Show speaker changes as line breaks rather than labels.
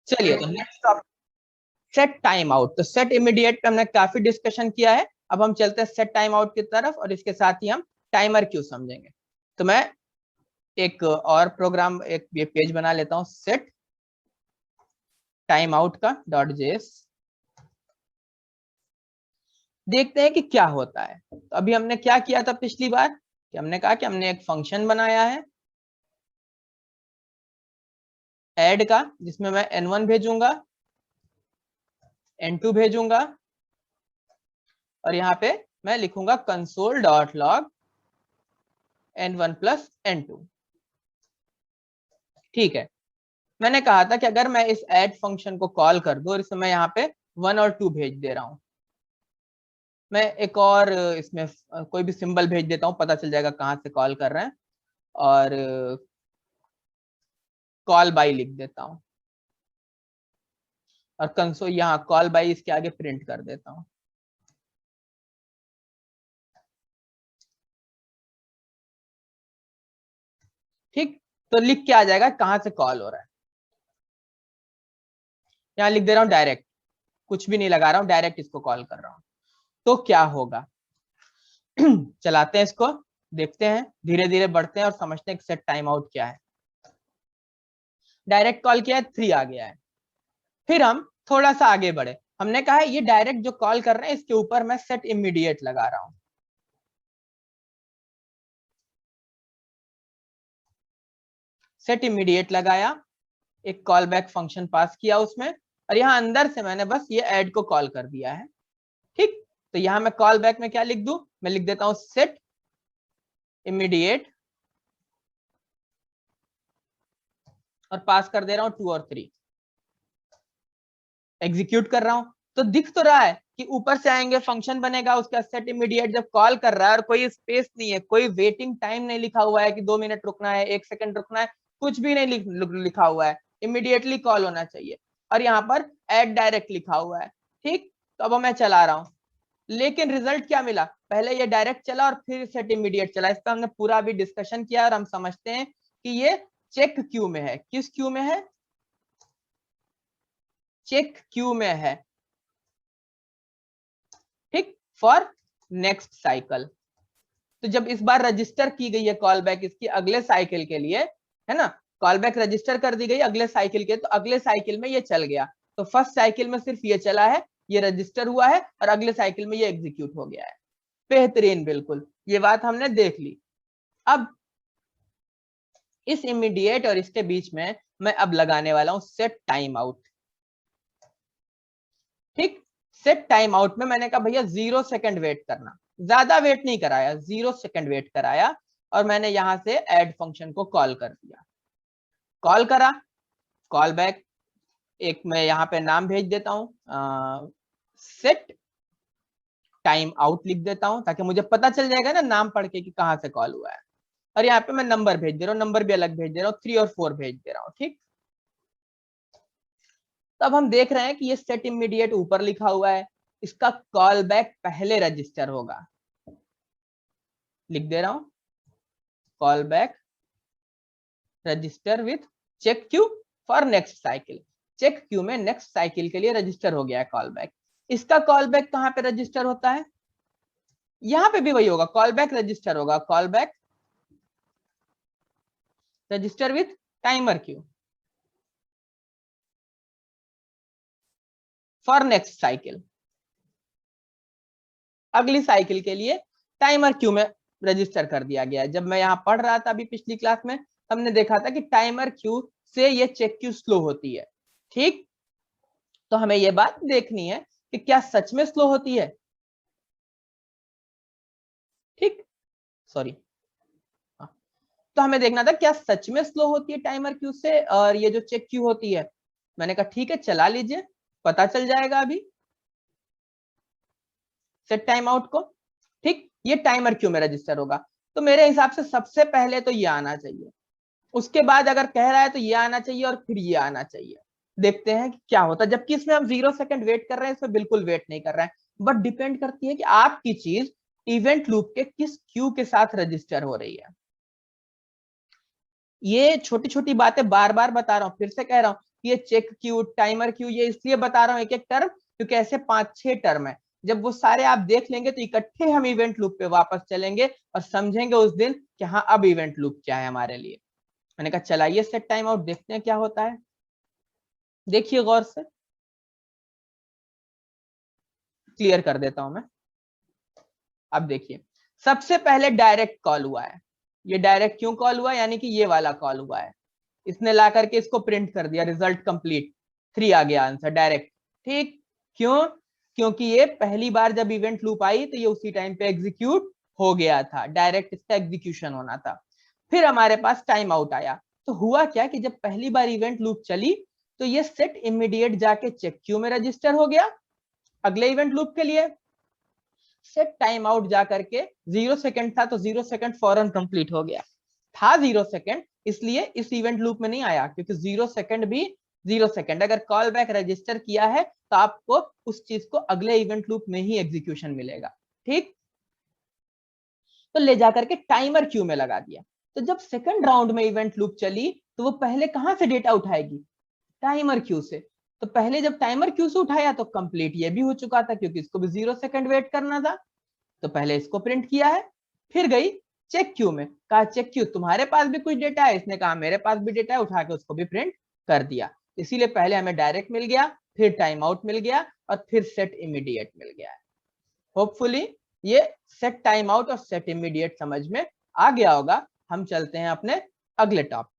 चलिए तो next topic, set time out. तो सेट इमीडिएट पे हमने काफी डिस्कशन किया है, अब हम चलते हैं सेट टाइम आउट की तरफ और इसके साथ ही हम टाइमर क्यों समझेंगे। तो मैं एक और प्रोग्राम, एक ये पेज बना लेता हूं, सेट टाइम आउट का .js। देखते हैं कि क्या होता है। तो अभी हमने क्या किया था पिछली बार कि हमने कहा कि हमने एक फंक्शन बनाया है ऐड का, जिसमें मैं n1 भेजूंगा, n2 भेजूंगा और यहाँ पे मैं लिखूंगा console.log n1 प्लस n2। ठीक है, मैंने कहा था कि अगर मैं इस ऐड फंक्शन को कॉल कर दूं और इसमें मैं यहाँ पे 1 और 2 भेज दे रहा हूं, मैं एक और इसमें कोई भी सिंबल भेज देता हूं, पता चल जाएगा कहाँ से कॉल कर रहे हैं, और कॉल बाई लिख देता हूं और कंसोल यहाँ कॉल बाई इसके आगे प्रिंट कर देता हूं। ठीक, तो लिख के आ जाएगा कहां से कॉल हो रहा है। यहाँ लिख दे रहा हूं डायरेक्ट, कुछ भी नहीं लगा रहा हूं, डायरेक्ट इसको कॉल कर रहा हूं। तो क्या होगा चलाते हैं इसको, देखते हैं, धीरे धीरे बढ़ते हैं और समझते हैं कि सेट टाइम आउट क्या है। डायरेक्ट कॉल किया है, 3 आ गया है। फिर हम थोड़ा सा आगे बढ़े, हमने कहा है ये डायरेक्ट जो कॉल कर रहे हैं इसके ऊपर मैं सेट इमीडिएट लगा रहा हूं। सेट इमीडिएट लगाया, एक कॉल बैक फंक्शन पास किया उसमें, और यहाँ अंदर से मैंने बस ये ऐड को कॉल कर दिया है। ठीक, तो यहाँ मैं कॉल बैक में क्या लिख दूं, मैं लिख देता हूं सेट इमीडिएट और पास कर दे रहा हूं 2 और 3। एग्जीक्यूट कर रहा हूं तो दिख तो रहा है कि ऊपर से आएंगे, फंक्शन बनेगा, उसका सेट इमीडिएट जब कॉल कर रहा है और कोई स्पेस नहीं है, कोई वेटिंग टाइम नहीं लिखा हुआ है कि 2 मिनट रुकना है, 1 सेकंड रुकना है, कुछ भी नहीं लिखा हुआ है, इमीडिएटली कॉल होना चाहिए। और यहाँ पर ऐड डायरेक्ट लिखा हुआ है। ठीक, तो अब मैं चला रहा हूँ, लेकिन रिजल्ट क्या मिला, पहले ये डायरेक्ट चला और फिर सेट इमीडिएट चला। इस पर हमने पूरा भी डिस्कशन किया और हम समझते हैं कि ये चेक क्यू में है। किस क्यू में है, चेक क्यू में है। ठीक, फॉर नेक्स्ट साइकिल। तो जब इस बार रजिस्टर की गई है कॉल बैक इसकी अगले साइकिल के लिए, है ना, कॉल बैक रजिस्टर कर दी गई अगले साइकिल के, तो अगले साइकिल में ये चल गया। तो फर्स्ट साइकिल में सिर्फ ये चला है, ये रजिस्टर हुआ है, और अगले साइकिल में ये एग्जीक्यूट हो गया है। बेहतरीन, बिल्कुल ये बात हमने देख ली। अब इस इमीडिएट और इसके बीच में मैं अब लगाने वाला हूं सेट टाइम आउट। ठीक, सेट टाइम आउट में मैंने कहा भैया 0 सेकंड वेट करना, ज्यादा वेट नहीं कराया, 0 सेकंड वेट कराया, और मैंने यहां से ऐड फंक्शन को कॉल कर दिया। कॉल करा, कॉल बैक, एक मैं यहाँ पे नाम भेज देता हूं, सेट टाइम आउट लिख देता हूं, ताकि मुझे पता चल जाएगा ना नाम पढ़ के कि कहां से कॉल हुआ है। और यहाँ पे मैं नंबर भेज दे रहा हूँ, नंबर भी अलग भेज दे रहा हूँ, 3 और 4 भेज दे रहा हूँ। ठीक, तब हम देख रहे हैं कि ये सेट इमीडिएट ऊपर लिखा हुआ है, इसका कॉल बैक पहले रजिस्टर होगा। लिख दे रहा हूं call back register with check queue for next cycle. Check queue में नेक्स्ट साइकिल के लिए रजिस्टर हो गया है कॉल बैक। इसका कॉल बैक कहां पे रजिस्टर होता है, यहां पे भी वही होगा, कॉल बैक रजिस्टर होगा, call back register with timer Q for next cycle. अगली साइकिल के लिए टाइमर क्यू में रजिस्टर कर दिया गया है। जब मैं यहाँ पढ़ रहा था अभी पिछली क्लास में, हमने देखा था कि टाइमर क्यू से ये चेक क्यू स्लो होती है। ठीक, तो हमें ये बात देखनी है कि क्या सच में स्लो होती है। ठीक, सॉरी, तो हमें देखना था क्या सच में स्लो होती है टाइमर क्यू से, और ये जो चेक क्यू होती है। मैंने कहा ठीक है चला लीजिए, पता चल जाएगा अभी सेट टाइम आउट को। ठीक, ये टाइमर क्यू में रजिस्टर होगा, तो मेरे हिसाब से सबसे पहले तो ये आना चाहिए, उसके बाद अगर कह रहा है तो ये आना चाहिए और फिर ये आना चाहिए। देखते हैं कि क्या होता है, जबकि इसमें हम 0 सेकंड वेट कर रहे हैं, इसमें बिल्कुल वेट नहीं कर रहे हैं। बट डिपेंड करती है कि आपकी चीज इवेंट लूप के किस क्यू के साथ रजिस्टर हो रही है। ये छोटी छोटी बातें बार बार बता रहा हूं, फिर से कह रहा हूं ये चेक क्यू, टाइमर क्यू, ये इसलिए बता रहा हूँ एक एक टर्म क्योंकि ऐसे 5-6 टर्म है। जब वो सारे आप देख लेंगे तो इकट्ठे हम इवेंट लूप पे वापस चलेंगे और समझेंगे उस दिन कि हाँ अब इवेंट लूप क्या है हमारे लिए। मैंने कहा चलाइए सेट टाइम आउट, देखते हैं क्या होता है। देखिए गौर से, क्लियर कर देता हूं मैं। अब देखिए, सबसे पहले डायरेक्ट कॉल हुआ है। ये डायरेक्ट क्यों कॉल हुआ, यानी कि ये वाला कॉल हुआ है। इसने ला करके इसको प्रिंट कर दिया, रिजल्ट कंप्लीट, 3 आ गया आंसर डायरेक्ट। ठीक, क्यों? क्योंकि ये पहली बार जब इवेंट लूप आई तो ये उसी टाइम पे एग्जीक्यूट हो गया था, डायरेक्ट इसका एग्जीक्यूशन होना था। फिर हमारे पास टाइम आउट आया, तो हुआ क्या कि जब पहली बार इवेंट लूप चली तो ये सेट इमीडिएट जाके चेक क्यू में रजिस्टर हो गया अगले इवेंट लूप के लिए। सेट टाइम आउट जा करके 0 सेकंड था तो 0 सेकंड फौरन कंप्लीट हो गया। था 0 सेकंड, इसलिए इस इवेंट लूप में नहीं आया, क्योंकि 0 सेकंड भी 0 सेकंड, अगर कॉल बैक रजिस्टर किया है तो आपको उस चीज को अगले इवेंट लूप में ही एग्जीक्यूशन मिलेगा। ठीक, तो ले जाकर के टाइमर क्यू में लगा दिया। तो जब सेकंड राउंड में इवेंट लूप चली तो वो पहले कहां से डेटा उठाएगी, टाइमर क्यू से। तो पहले जब टाइमर क्यू से उठाया तो कंप्लीट ये भी हो चुका था, क्योंकि इसको भी 0 सेकंड वेट करना था। तो पहले इसको प्रिंट किया है, फिर गई चेक क्यू में, कहा चेक क्यू तुम्हारे पास भी कुछ डेटा है, इसने कहा मेरे पास भी डेटा है, उठा के उसको भी प्रिंट कर दिया। इसीलिए पहले हमें डायरेक्ट मिल गया, फिर टाइम आउट मिल गया और फिर सेट इमीडिएट मिल गया है। होपफुली ये सेट टाइम आउट और सेट इमीडिएट समझ में आ गया होगा। हम चलते हैं अपने अगले टॉपिक।